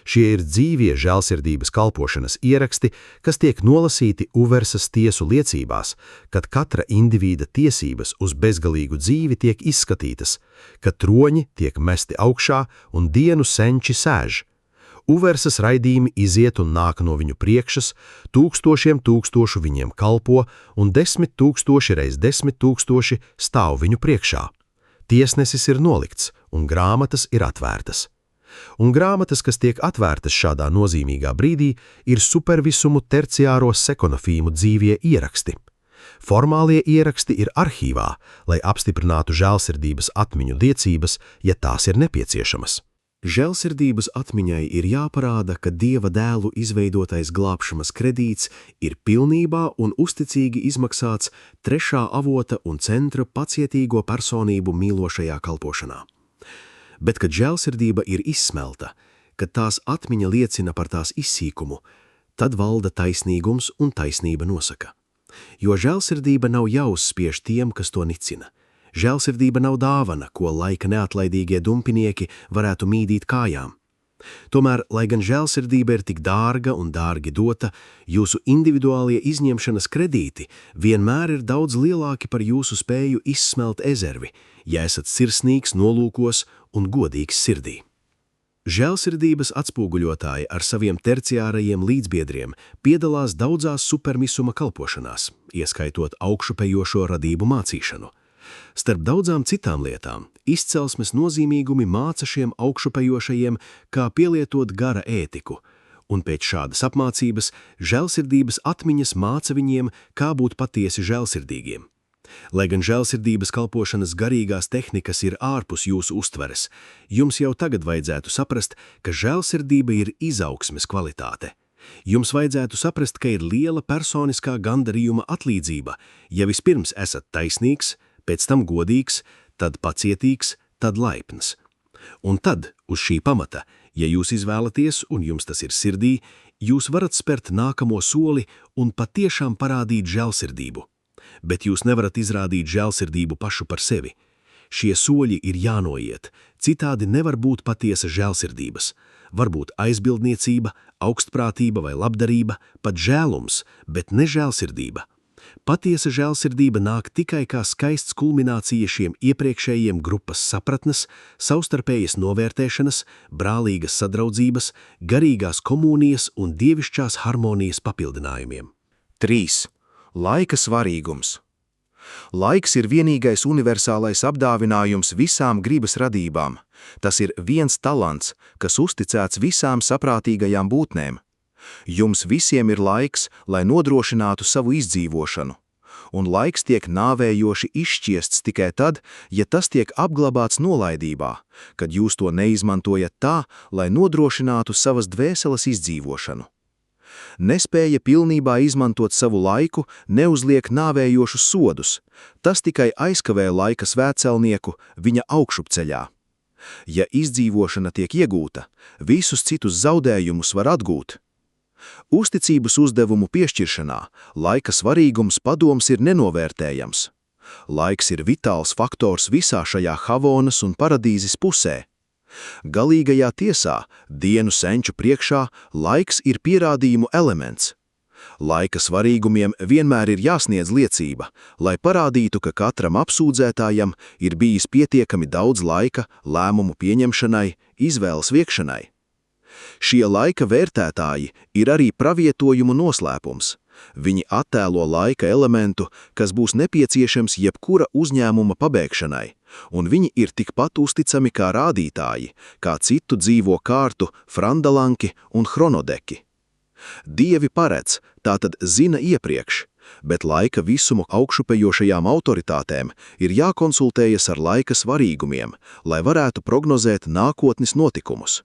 Šie ir dzīvie žēlsirdības kalpošanas ieraksti, kas tiek nolasīti Uversas tiesu liecībās, kad katra indivīda tiesības uz bezgalīgu dzīvi tiek izskatītas, kad troņi tiek mesti augšā un dienu senči sēž. Uversas raidījumi iziet un nāk no viņu priekšas, tūkstošiem tūkstošu viņiem kalpo un 10 000 reiz 10 000 stāv viņu priekšā. Tiesnesis ir nolikts un grāmatas ir atvērtas. Un grāmatas, kas tiek atvērtas šādā nozīmīgā brīdī, ir supervisumu terciāro sekonofīmu dzīvie ieraksti. Formālie ieraksti ir arhīvā, lai apstiprinātu žēlsirdības atmiņu liecības, ja tās ir nepieciešamas. Žēlsirdības atmiņai ir jāparāda, ka Dieva dēlu izveidotais glābšanas kredīts ir pilnībā un uzticīgi izmaksāts trešā avota un centra pacietīgo personību mīlošajā kalpošanā. Bet, kad žēlsirdība ir izsmelta, kad tās atmiņa liecina par tās izsīkumu, tad valda taisnīgums un taisnība nosaka. Jo žēlsirdība nav jāuzspiež tiem, kas to nicina. Žēlsirdība nav dāvana, ko laika neatlaidīgie dumpinieki varētu mīdīt kājām. Tomēr, lai gan žēlsirdība ir tik dārga un dārgi dota, jūsu individuālie izņemšanas kredīti vienmēr ir daudz lielāki par jūsu spēju izsmelt ezervi, ja esat sirsnīgs nolūkos un godīgs sirdī. Žēlsirdības atspoguļotāji ar saviem terciārajiem līdzbiedriem piedalās daudzās supermisuma kalpošanās, ieskaitot augšupejošo radību mācīšanu. Starp daudzām citām lietām, izcelsmes nozīmīgumi māca šiem augšupejošajiem, kā pielietot gara ētiku, un pēc šādas apmācības žēlsirdības atmiņas māca viņiem, kā būt patiesi žēlsirdīgiem. Lai gan žēlsirdības kalpošanas garīgās tehnikas ir ārpus jūsu uztveres, jums jau tagad vajadzētu saprast, ka žēlsirdība ir izaugsmes kvalitāte. Jums vajadzētu saprast, ka ir liela personiskā gandarījuma atlīdzība, ja vispirms esat taisnīgs, pēc tam godīgs, tad pacietīgs, tad laipns. Un tad, uz šī pamata, ja jūs izvēlaties un jums tas ir sirdī, jūs varat spērt nākamo soli un patiešām parādīt žēlsirdību. Bet jūs nevarat izrādīt žēlsirdību pašu par sevi. Šie soļi ir jānoiet, citādi nevar būt patiesa žēlsirdības. Varbūt aizbildniecība, augstprātība vai labdarība, pat žēlums, bet ne žēlsirdība. Patiesa žēlsirdība nāk tikai kā skaists kulminācija šiem iepriekšējiem grupas sapratnes, savstarpējas novērtēšanas, brālīgas sadraudzības, garīgās komunijas un dievišķās harmonijas papildinājumiem. 3. Laika svarīgums. Laiks ir vienīgais universālais apdāvinājums visām gribas radībām. Tas ir viens talants, kas uzticēts visām saprātīgajām būtnēm. Jums visiem ir laiks, lai nodrošinātu savu izdzīvošanu. Un laiks tiek nāvējoši izšķiests tikai tad, ja tas tiek apglabāts nolaidībā, kad jūs to neizmantojat tā, lai nodrošinātu savas dvēseles izdzīvošanu. Nespēja pilnībā izmantot savu laiku neuzliek nāvējošus sodus, tas tikai aizkavē laika svētcelnieku viņa augšupceļā. Ja izdzīvošana tiek iegūta, visus citus zaudējumus var atgūt. Uzticības uzdevumu piešķiršanā laika svarīgums padoms ir nenovērtējams. Laiks ir vitāls faktors visā šajā Havonas un paradīzes pusē. Galīgajā tiesā, dienu senču priekšā, laiks ir pierādījumu elements. Laika svarīgumiem vienmēr ir jāsniedz liecība, lai parādītu, ka katram apsūdzētājam ir bijis pietiekami daudz laika lēmumu pieņemšanai, izvēles viekšanai. Šie laika vērtētāji ir arī pravietojumu noslēpums. Viņi attēlo laika elementu, kas būs nepieciešams jebkura uzņēmuma pabeigšanai, un viņi ir tikpat uzticami kā rādītāji, kā citu dzīvo kārtu, frandalanki un chronodeki. Dievi paredz, tātad zina iepriekš, bet laika visumu augšupejošajām autoritātēm ir jākonsultējas ar laika svarīgumiem, lai varētu prognozēt nākotnes notikumus.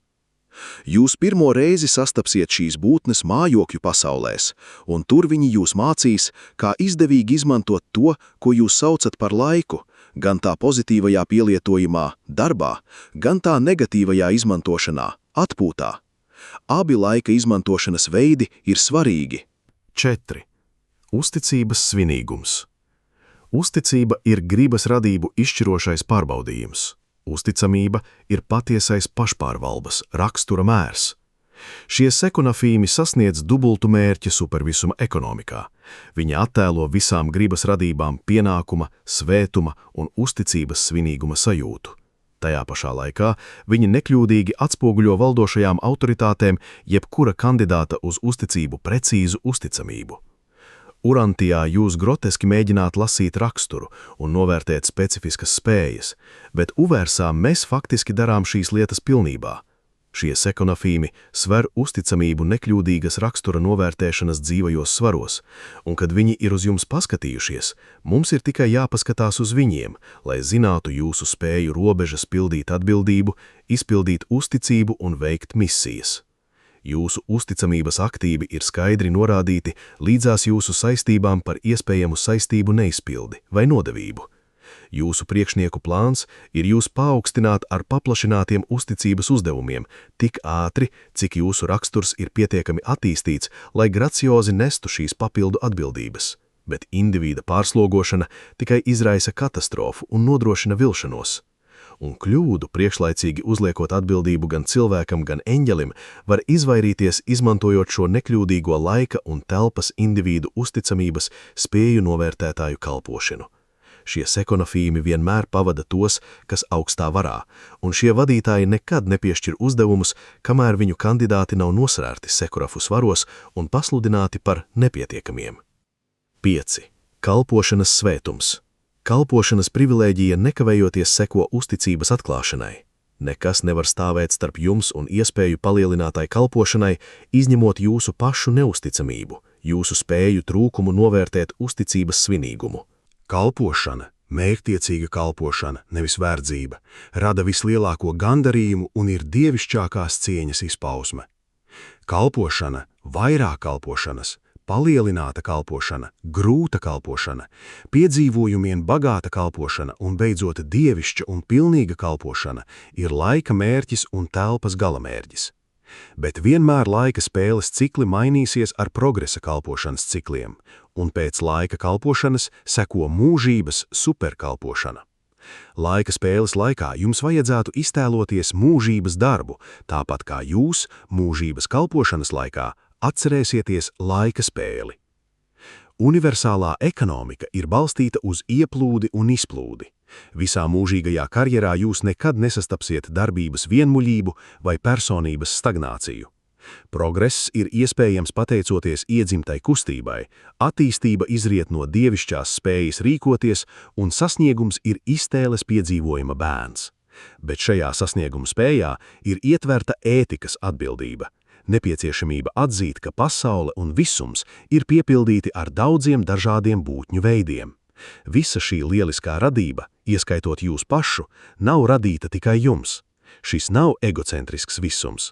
Jūs pirmo reizi sastapsiet šīs būtnes mājokļu pasaulēs, un tur viņi jūs mācīs, kā izdevīgi izmantot to, ko jūs saucat par laiku, gan tā pozitīvajā pielietojumā, darbā, gan tā negatīvajā izmantošanā, atpūtā. Abi laika izmantošanas veidi ir svarīgi. 4. Uzticības svinīgums. Uzticība ir gribas radību izšķirošais pārbaudījums. Uzticamība ir patiesais pašpārvaldes rakstura mērs. Šie sekunafīmi sasniedz dubultu mērķi supervisuma ekonomikā. Viņi attēlo visām gribas radībām pienākuma, svētuma un uzticības svinīguma sajūtu. Tajā pašā laikā viņi nekļūdīgi atspoguļo valdošajām autoritātēm jebkura kandidāta uz uzticību precīzu uzticamību. Urantijā jūs groteski mēģināt lasīt raksturu un novērtēt specifiskas spējas, bet uvērsā mēs faktiski darām šīs lietas pilnībā. Šie sekunafīmi sver uzticamību nekļūdīgas rakstura novērtēšanas dzīvajos svaros, un kad viņi ir uz jums paskatījušies, mums ir tikai jāpaskatās uz viņiem, lai zinātu jūsu spēju robežas pildīt atbildību, izpildīt uzticību un veikt misijas. Jūsu uzticamības aktīvi ir skaidri norādīti līdzās jūsu saistībām par iespējamu saistību neizpildi vai nodevību. Jūsu priekšnieku plāns ir jūs paaugstināt ar paplašinātiem uzticības uzdevumiem tik ātri, cik jūsu raksturs ir pietiekami attīstīts, lai graciozi nestu šīs papildu atbildības, bet indivīda pārslogošana tikai izraisa katastrofu un nodrošina vilšanos. Un kļūdu, priekšlaicīgi uzliekot atbildību gan cilvēkam, gan eņģelim, var izvairīties izmantojot šo nekļūdīgo laika un telpas individu uzticamības spēju novērtētāju kalpošanu. Šie sekunafīmi vienmēr pavada tos, kas augstā varā, un šie vadītāji nekad nepiešķir uzdevumus, kamēr viņu kandidāti nav nosvērti sekurafu svaros un pasludināti par nepietiekamiem. 5. Kalpošanas svētums. Kalpošanas privilēģija nekavējoties seko uzticības atklāšanai. Nekas nevar stāvēt starp jums un iespēju palielinātai kalpošanai, izņemot jūsu pašu neusticamību, jūsu spēju trūkumu novērtēt uzticības svinīgumu. Kalpošana, mērķtiecīga kalpošana, nevis verdzība, rada vislielāko gandarījumu un ir dievišķākās cieņas izpausme. Kalpošana vairāk kalpošanas, palielināta kalpošana, grūta kalpošana, piedzīvojumiem bagāta kalpošana un beidzot dievišķa un pilnīga kalpošana ir laika mērķis un telpas galamērķis. Bet vienmēr laika spēles cikli mainīsies ar progresa kalpošanas cikliem, un pēc laika kalpošanas seko mūžības superkalpošana. Laika spēles laikā jums vajadzētu iztēloties mūžības darbu, tāpat kā jūs mūžības kalpošanas laikā atcerēsieties laika spēli. Universālā ekonomika ir balstīta uz ieplūdi un izplūdi. Visā mūžīgajā karjerā jūs nekad nesastapsiet darbības vienmuļību vai personības stagnāciju. Progress ir iespējams pateicoties iedzimtai kustībai, attīstība izriet no dievišķās spējas rīkoties un sasniegums ir iztēles piedzīvojuma bērns. Bet šajā sasnieguma spējā ir ietverta ētikas atbildība. Nepieciešamība atzīt, ka pasaule un visums ir piepildīti ar daudziem dažādiem būtņu veidiem. Visa šī lieliskā radība, ieskaitot jūs pašu, nav radīta tikai jums. Šis nav egocentrisks visums.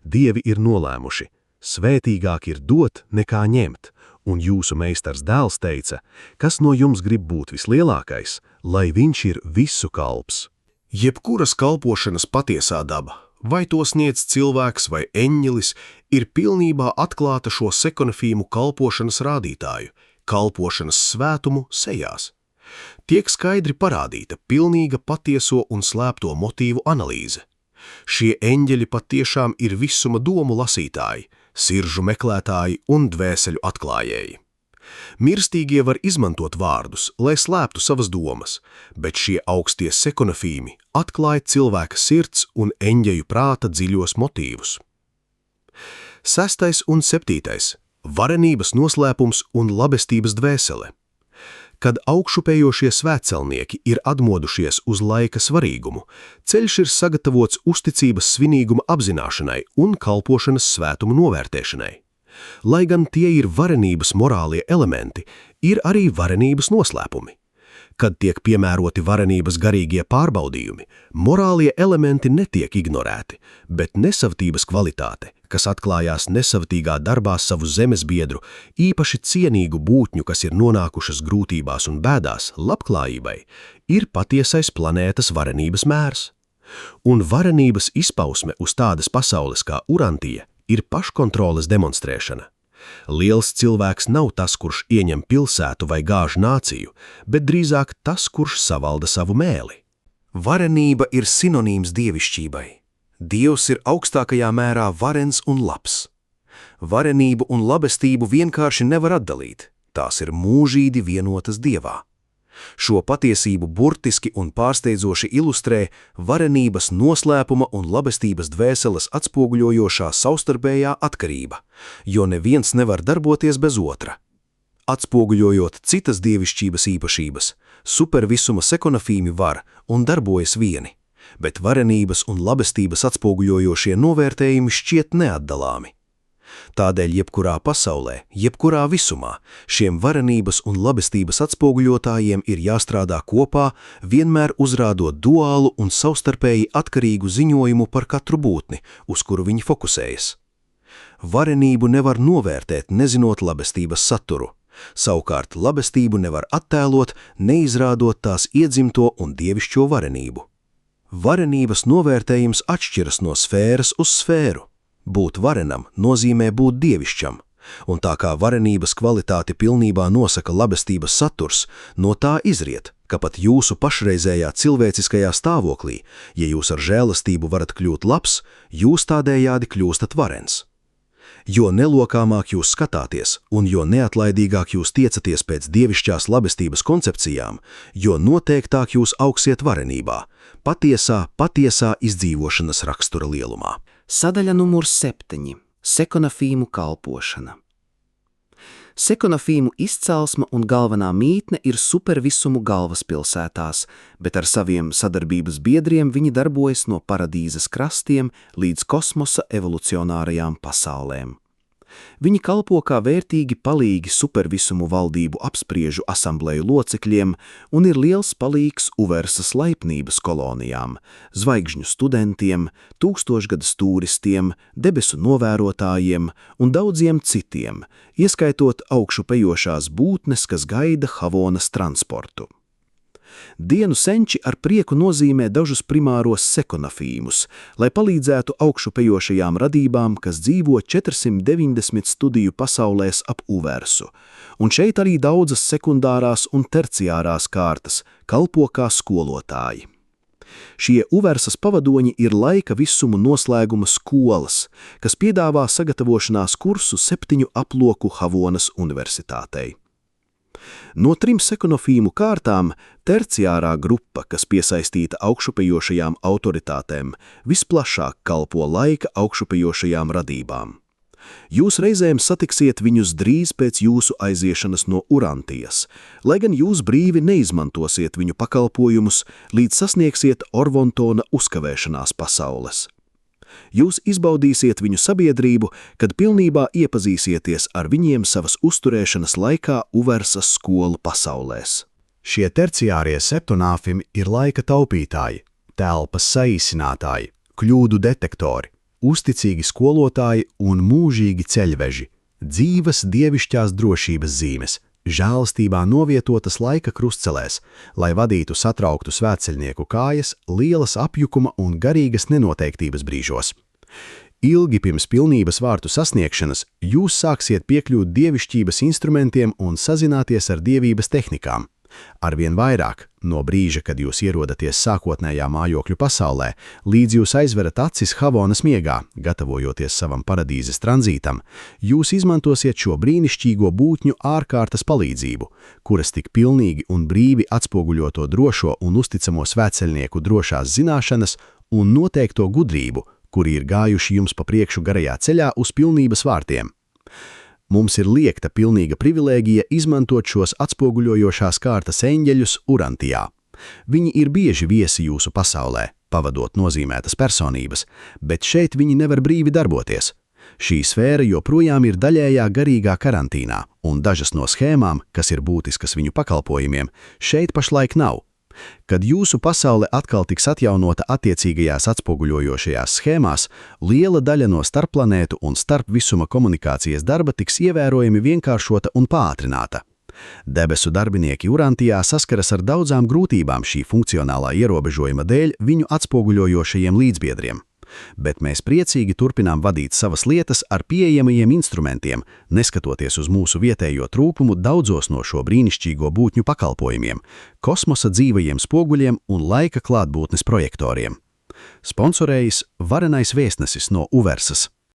Dievi ir nolēmuši, svētīgāk ir dot nekā ņemt, un jūsu meistars dēls teica, kas no jums grib būt vislielākais, lai viņš ir visu kalps. Jebkuras kalpošanas patiesā daba, vai to sniedz cilvēks vai eņģelis, ir pilnībā atklāta šo sekonofīmu kalpošanas rādītāju, kalpošanas svētumu sejās. Tiek skaidri parādīta pilnīga patieso un slēpto motīvu analīze. Šie eņģeļi patiešām ir visuma domu lasītāji, siržu meklētāji un dvēseļu atklājēji. Mirstīgie var izmantot vārdus, lai slēptu savas domas, bet šie augstie sekonofīmi atklāja cilvēka sirds un eņģeļu prāta dziļos motīvus. 6. un 7. Varenības noslēpums un labestības dvēsele. Kad augšupējošie svētcelnieki ir atmodušies uz laika svarīgumu, ceļš ir sagatavots uzticības svinīguma apzināšanai un kalpošanas svētumu novērtēšanai. Lai gan tie ir varenības morālie elementi, ir arī varenības noslēpumi. Kad tiek piemēroti varenības garīgie pārbaudījumi, morālie elementi netiek ignorēti, bet nesavtības kvalitāte, kas atklājās nesavtīgā darbā savu zemes biedru, īpaši cienīgu būtņu, kas ir nonākušas grūtībās un bēdās, labklājībai, ir patiesais planētas varenības mērs. Un varenības izpausme uz tādas pasaules kā Urantija ir paškontroles demonstrēšana. Liels cilvēks nav tas, kurš ieņem pilsētu vai gāž nāciju, bet drīzāk tas, kurš savalda savu mēli. Varenība ir sinonīms dievišķībai. Dievs ir augstākajā mērā varens un labs. Varenību un labestību vienkārši nevar atdalīt, tās ir mūžīgi vienotas Dievā. Šo patiesību burtiski un pārsteidzoši ilustrē varenības noslēpuma un labestības dvēseles atspoguļojošā savstarpējā atkarība, jo neviens nevar darboties bez otra. Atspoguļojot citas dievišķības īpašības, supervisuma sekonofīmi var un darbojas vieni, bet varenības un labestības atspoguļojošie novērtējumi šķiet neatdalāmi. Tādēļ jebkurā pasaulē, jebkurā visumā, šiem varenības un labestības atspoguļotājiem ir jāstrādā kopā, vienmēr uzrādot duālu un savstarpēji atkarīgu ziņojumu par katru būtni, uz kuru viņi fokusējas. Varenību nevar novērtēt, nezinot labestības saturu. Savukārt labestību nevar attēlot, neizrādot tās iedzimto un dievišķo varenību. Varenības novērtējums atšķiras no sfēras uz sfēru. Būt varenam nozīmē būt dievišķam, un tā kā varenības kvalitāti pilnībā nosaka labestības saturs, no tā izriet, ka pat jūsu pašreizējā cilvēciskajā stāvoklī, ja jūs ar žēlastību varat kļūt labs, jūs tādējādi kļūstat varens. Jo nelokāmāk jūs skatāties un jo neatlaidīgāk jūs tiecaties pēc dievišķās labestības koncepcijām, jo noteiktāk jūs augsiet varenībā, patiesā izdzīvošanas rakstura lielumā. Sadaļa numur 7. Sekonofīmu kalpošana. Sekonofīmu izcelsme un galvenā mītne ir supervisumu galvaspilsētās, bet ar saviem sadarbības biedriem viņi darbojas no paradīzes krastiem līdz kosmosa evolucionārajām pasaulēm. Viņi kalpo kā vērtīgi palīgi supervisumu valdību apspriežu asambleju locekļiem un ir liels palīgs Uversas laipnības kolonijām, zvaigžņu studentiem, tūkstošgadas turistiem, debesu novērotājiem un daudziem citiem, ieskaitot augšupejošās būtnes, kas gaida Havonas transportu. Dienu senči ar prieku nozīmē dažus primāros sekonafīmus, lai palīdzētu augšupejošajām radībām, kas dzīvo 490 studiju pasaulēs ap Uversu, un šeit arī daudzas sekundārās un terciārās kārtas kalpo kā skolotāji. Šie Uversas pavadoņi ir laika visumu noslēguma skolas, kas piedāvā sagatavošanās kursu 7 aploku Havonas universitātei. No 3 sekonofīmu kārtām terciārā grupa, kas piesaistīta augšupejošajām autoritātēm, visplašāk kalpo laika augšupejošajām radībām. Jūs reizēm satiksiet viņus drīz pēc jūsu aiziešanas no Urantijas, lai gan jūs brīvi neizmantosiet viņu pakalpojumus, līdz sasniegsiet Orvontona uzkavēšanās pasaules. Jūs izbaudīsiet viņu sabiedrību, kad pilnībā iepazīsieties ar viņiem savas uzturēšanas laikā Uversas skolu pasaulēs. Šie terciārie septonāfimi ir laika taupītāji, telpas saīsinātāji, kļūdu detektori, uzticīgi skolotāji un mūžīgi ceļveži, dzīvas dievišķās drošības zīmes, žēlastībā novietotas laika krustcelēs, lai vadītu satrauktu svētceļnieku kājas lielas apjukuma un garīgas nenoteiktības brīžos. Ilgi pirms pilnības vārtu sasniegšanas jūs sāksiet piekļūt dievišķības instrumentiem un sazināties ar dievības tehnikām. Arvien vairāk, no brīža, kad jūs ierodaties sākotnējā mājokļu pasaulē, līdz jūs aizverat acis Havonas miegā, gatavojoties savam paradīzes tranzītam, jūs izmantosiet šo brīnišķīgo būtņu ārkārtas palīdzību, kuras tik pilnīgi un brīvi atspoguļo to drošo un uzticamo svētceļnieku drošās zināšanas un noteikto gudrību, kuri ir gājuši jums pa priekšu garajā ceļā uz pilnības vārtiem. Mums ir liekta pilnīga privilēģija izmantot šos atspoguļojošās kārtas eņģeļus Urantijā. Viņi ir bieži viesi jūsu pasaulē, pavadot nozīmētas personības, bet šeit viņi nevar brīvi darboties. Šī sfēra joprojām ir daļējā garīgā karantīnā, un dažas no schēmām, kas ir būtiskas viņu pakalpojumiem, šeit pašlaik nav. Kad jūsu pasaule atkal tiks atjaunota attiecīgajās atspoguļojošajās schēmās, liela daļa no starpplanētu un starpvisuma komunikācijas darba tiks ievērojami vienkāršota un pātrināta. Debesu darbinieki Urantijā saskaras ar daudzām grūtībām šī funkcionālā ierobežojuma dēļ viņu atspoguļojošajiem līdzbiedriem. Bet mēs priecīgi turpinām vadīt savas lietas ar pieejamajiem instrumentiem, neskatoties uz mūsu vietējo trūkumu daudzos no šo brīnišķīgo būtņu pakalpojumiem, kosmosa dzīvajiem spoguļiem un laika klātbūtnes projektoriem. Sponsorējis varenais vēstnesis no Uversas.